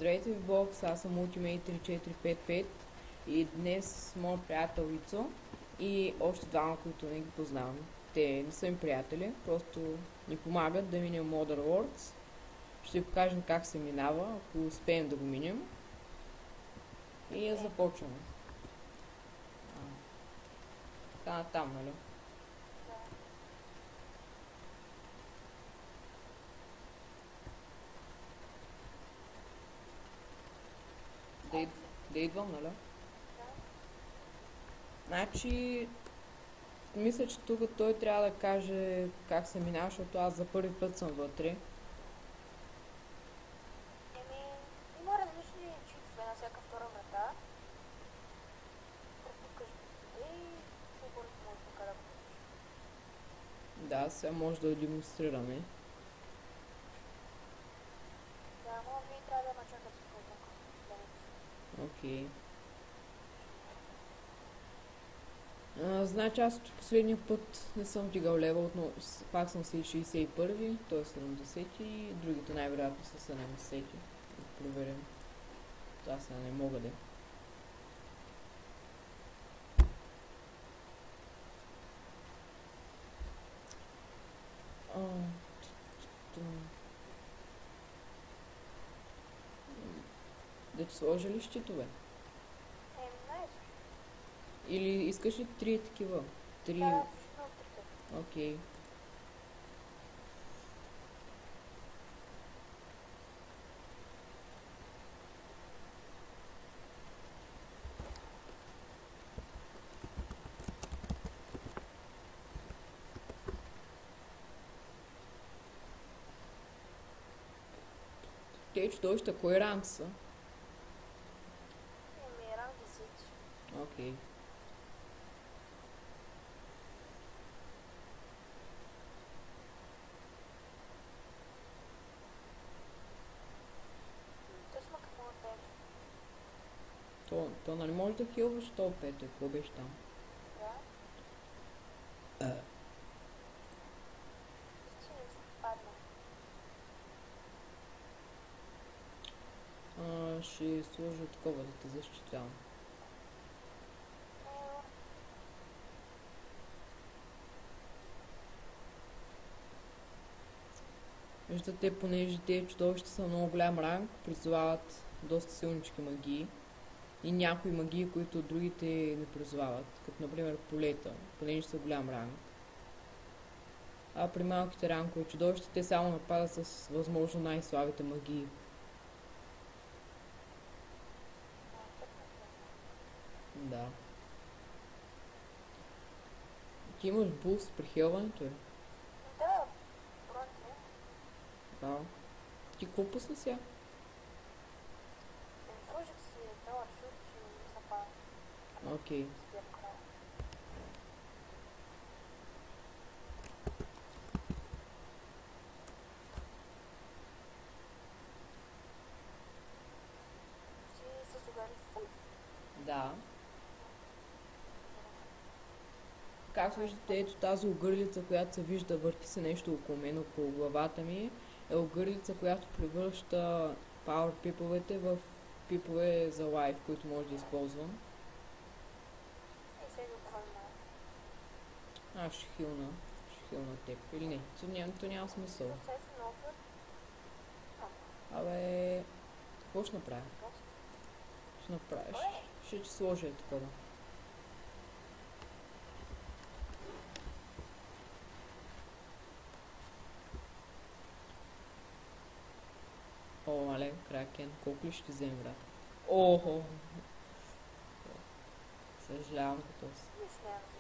Здравейте в бокс, аз съм Ultimate 3455 и днес с моят приятел Ицо и още двама, които не ги познавам. Те не са ми приятели, просто ни помагат да минем Mother Worlds. Ще ви покажем как се минава, ако успеем да го минем. И я започваме. Така там, нали? Да идвам, нали? Значи, мисля, че тук той трябва да каже как се минава, защото аз за първи път съм вътре. Има различни читове на всяка втора врата. Пропускаш и по-бързо може така да го видиш. Да, сега може да демонстрираме. Да, но вие трябва да начакате тук. Окей. Значи аз от последния път не съм вдигал левел, но пак съм си 61, т.е. 70 и другите най-вероятно са 70. Да проверим. Това сега не мога да. Да ти сложа ли щитове? Найс. Или искаш ли 3 такива? 3. Да, всичко от трите. Окей. Те чудовища, кой ранг са? Ранг 10. Окей. Тъсма какво е 5. То нали може да хилваш то пето, какво беше там? Да. Ще не падна. Ще сложа такова да те защитавам. Виждате, понеже те чудовища са много голям ранг, призовават доста силнички магии и някои магии, които другите не призовават, като например полета, понеже са голям ранг. А при малките рангове чудовища те само нападат с възможно най-слабите магии. Да. Ти имаш буст при хелването, Да, бронзи. Да. Ти какво пусна сега? Сложих си цяла шут и запада. Окей. Ти се сугари фул. Да. Както виждате, ето тази огърлица, която се вижда, върти се нещо около мен, около главата ми, е огърлица, която превръща Power пиповете в пипове за лайф, които може да използвам. Сега го хвана. Ще хилна теб. Или не, то няма смисъл. Сега си много път. Абе, какво ще направя? Ще направиш. Ще ти сложа такова. О, мале, кракен. Колко ли ще вземем, брат? Охо! Съжалявам като си. Не смеям за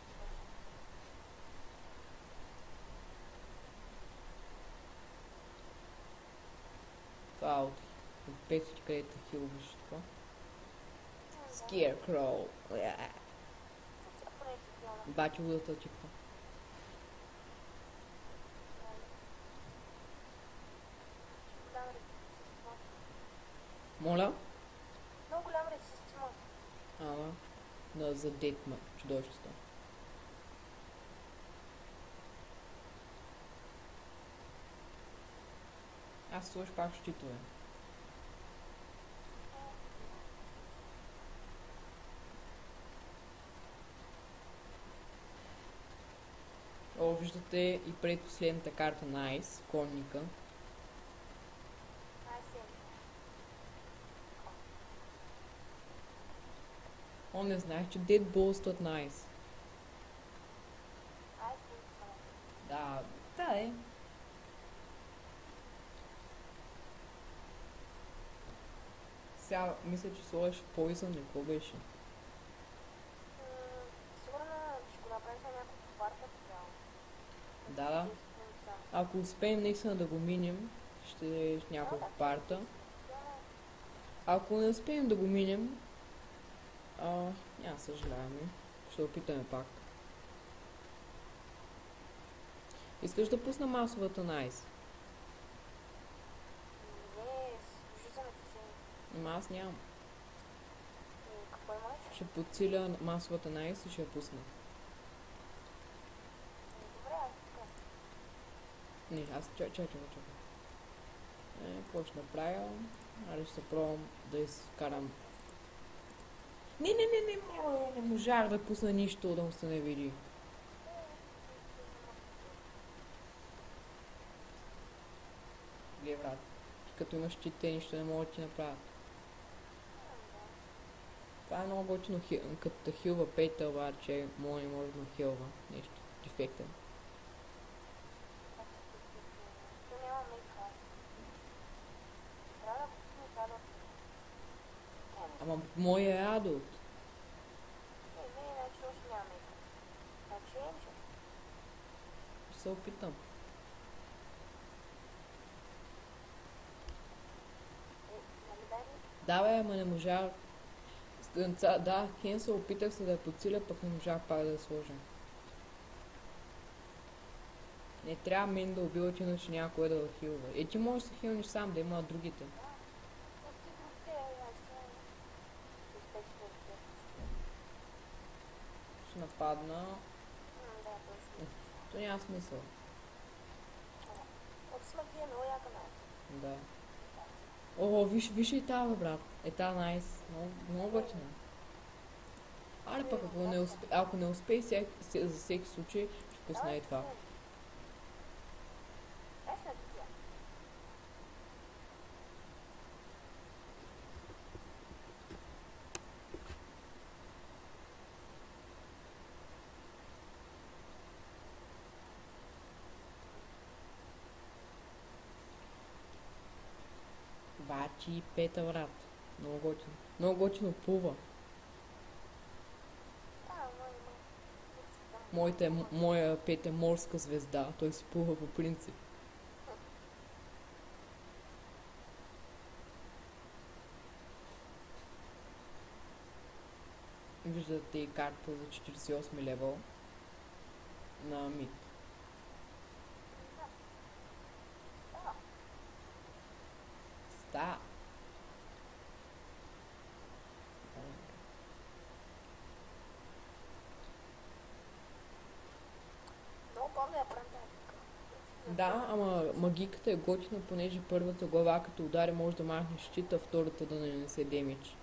това. Това от петите, където хилваш така. Scarecrow. Бати лудата типа. Моля? Много голям резист има. Да, за детма, чудовището. Аз сложих пак щитове. виждате и предпоследната карта на Айс, конника. О, не знаех, че Dead Bullстват на Айс. Да, да е. Сега мисля, че сложиш Poison, какво беше? Сигурно ще го направим на няколко парта тогава. Да. Ако успеем наистина да го минем, ще е няколко парта. Ако не успеем да го минем, няма съжаляваме. Ще опитаме пак. Искаш да пусна масовата на Айс? Не, служи за написание. Ама аз нямам. Какво имаш? Ще подсиля масовата на Айс и ще я пусна. Добре, аз така. Не, аз чакай. Какво ще направя? Аре ще се пробвам да изкарам. Не можах да пусна нищо, да му се не види. Гледай, брат. Като имаш чит, те нищо не могат да ти направят. Това е много готино, като да хилва Пейта, обаче може да хилва нещо дефектен. То няма мейка. Трябва да купим задо. Ама моя е адулт. Не, значи още няма мейка. Значи че. Ще се опитам. Нали дай ми? Да, бе, ама не можах. Да, хен се опитах се да я подсиля, пък не можах пак да я сложа. Не трябва мен да убиват, иначе някой да хилва. Ти можеш да се хилнеш сам, да има другите. Ще нападна. То няма смисъл. Да. О, виж и тази, брат. Е тази найс. Много готина. Аре пък ако не успей за всеки случай, ще пусна и това. Бачи Пета, брат. Много готино. Много готино плува. Моя Пет е морска звезда. Той си плува по принцип. Виждате и карта за 48 левел на мид. Ста. Да, ама магиката е готина, понеже първата глава като удари може да махне щита, втората да не нанесе демидж.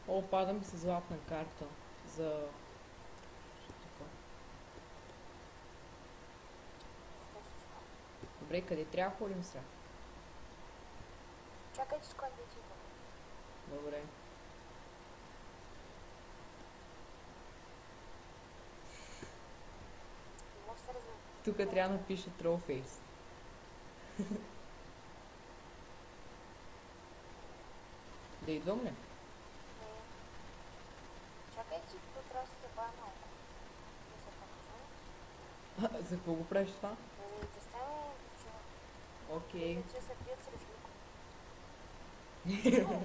О, пада ми се златна карта за... Добре, къде трябва да ходим сега? Чакай, че скоро вече идва. Добре. Тук трябва да напише Trollface. Да идвам ли? Чакай, че тук трябва да се забавя малко. За какво го правиш това? Да стане Окей. че се пият срещу никой.